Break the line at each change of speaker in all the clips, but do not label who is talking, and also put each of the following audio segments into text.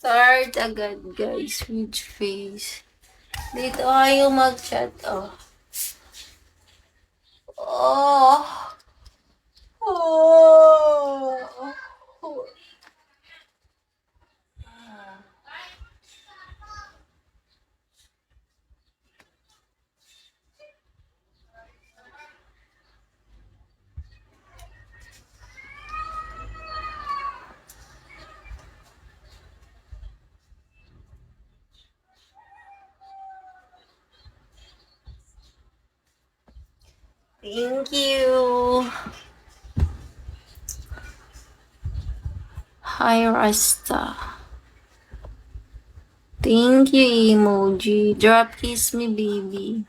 Start agad, guys. Which face? Dito kayo mag-chat, oh. Oh! Oh! Thank you. Hi, Rasta. Thank you, emoji. Drop kiss me, baby.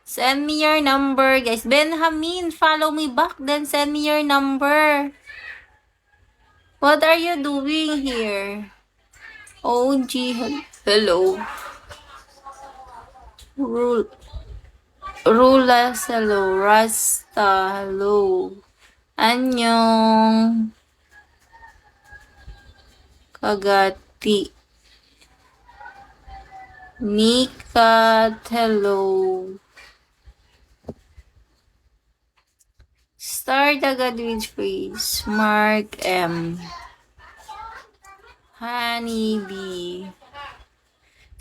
Send me your number, guys. Benjamin, follow me back, then send me your number. What are you doing here? OG, hello. Rulas, hello. Rasta, hello. Annyeong. Kagati. Nikat, hello. Start agad with phrase. Mark M. Honeybee.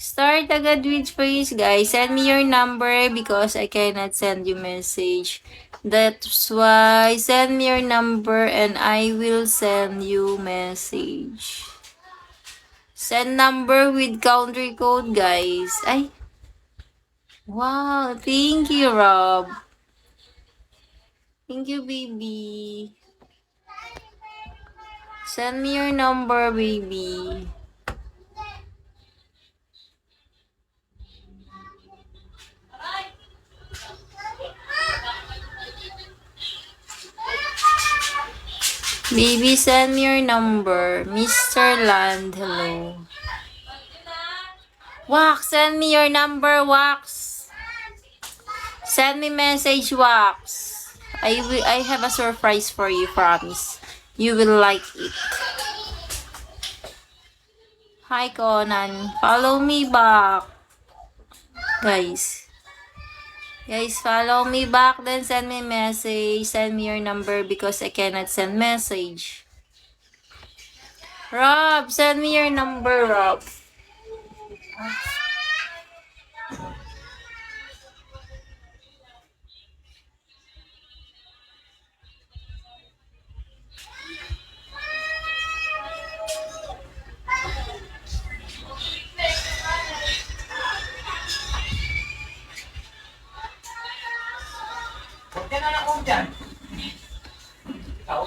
Start agad with phrase, guys. Send me your number because I cannot send you message. That's why send me your number and I will send you message. Send number with country code, guys. Ay. Wow. Thank you, Rob. Thank you, baby. Send me your number, baby. Baby, send me your number. Mr. Land, hello. Wax, send me your number, Wax. Send me message, Wax. I have a surprise for you, promise. You will like it. Hi, Conan. Follow me back. Guys. Guys, follow me back, then send me message. Send me your number because I cannot send message. Rob, send me your number, Rob.
Huwag ka na lang kung dyan. Ikaw?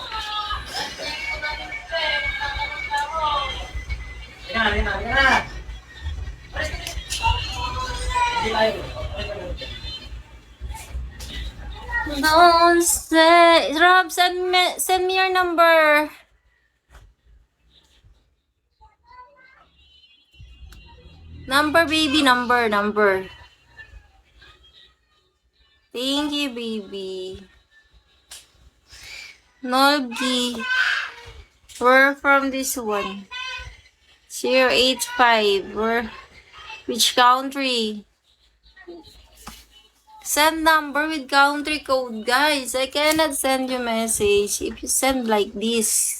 Yan na. Hindi tayo.
Don't say, Rob, send me your number. Number, baby, number. Thank you, baby. Nolgi. We're from this one. 085. Which country? Send number with country code, guys. I cannot send you message if you send like this.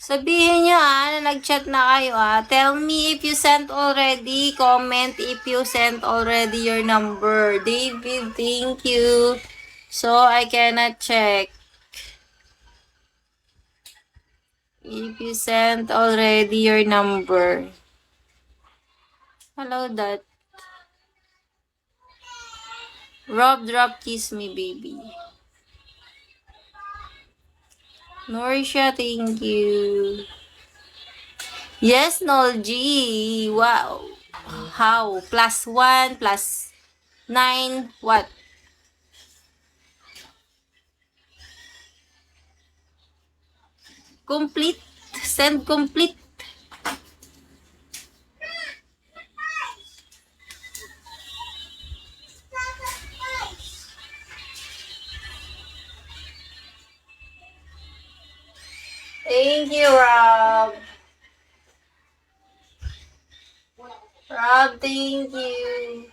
Sabihin nyo na nag-chat na kayo Tell me if you sent already. Comment if you sent already your number. David, thank you. So, I cannot check. If you sent already your number. Hello, Dad. Rob, drop kiss me, baby. Norisha, thank you. Yes, Nolg. Wow. How? +1, +9, what? Complete. Send complete. Rob. Rob, thank you.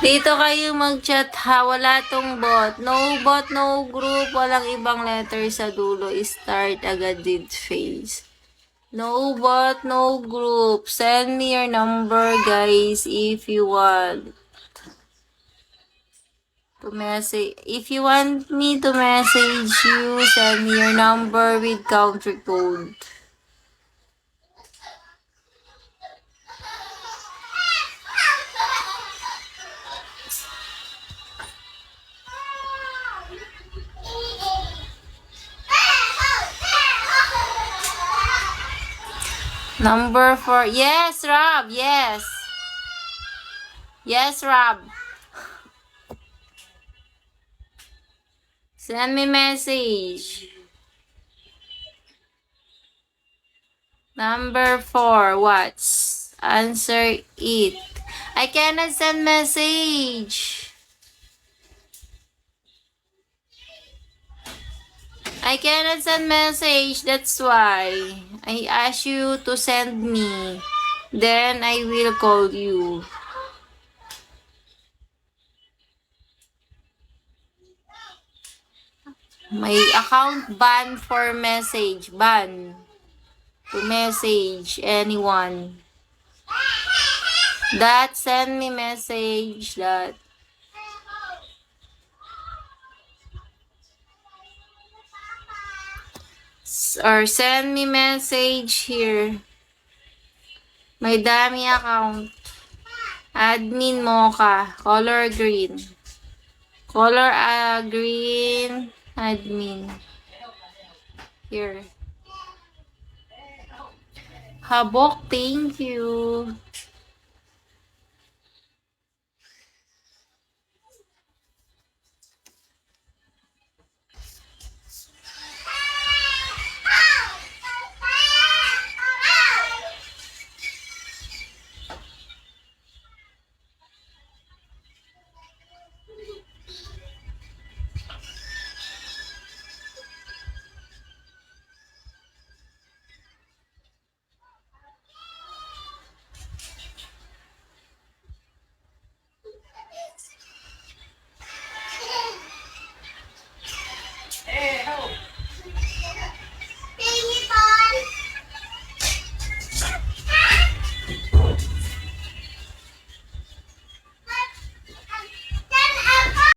Dito kayo mag-chat ha, wala tong bot. No bot, no group, walang ibang letter sa dulo. Start agad with face. No bot, no group. Send me your number, guys, if you want to message. If you want me to message you, send me your number with country code. Number 4. Yes, Rob. Yes. Yes, Rob. Send me message. Number 4. What's? Answer it. I cannot send message. I cannot send message. That's why I ask you to send me. Then I will call you. My account ban for message. Ban. To message anyone. That send me message that. Or send me message here. May dami account. Admin Mocha. Color green. Color green. Admin. Here. Habok, thank you.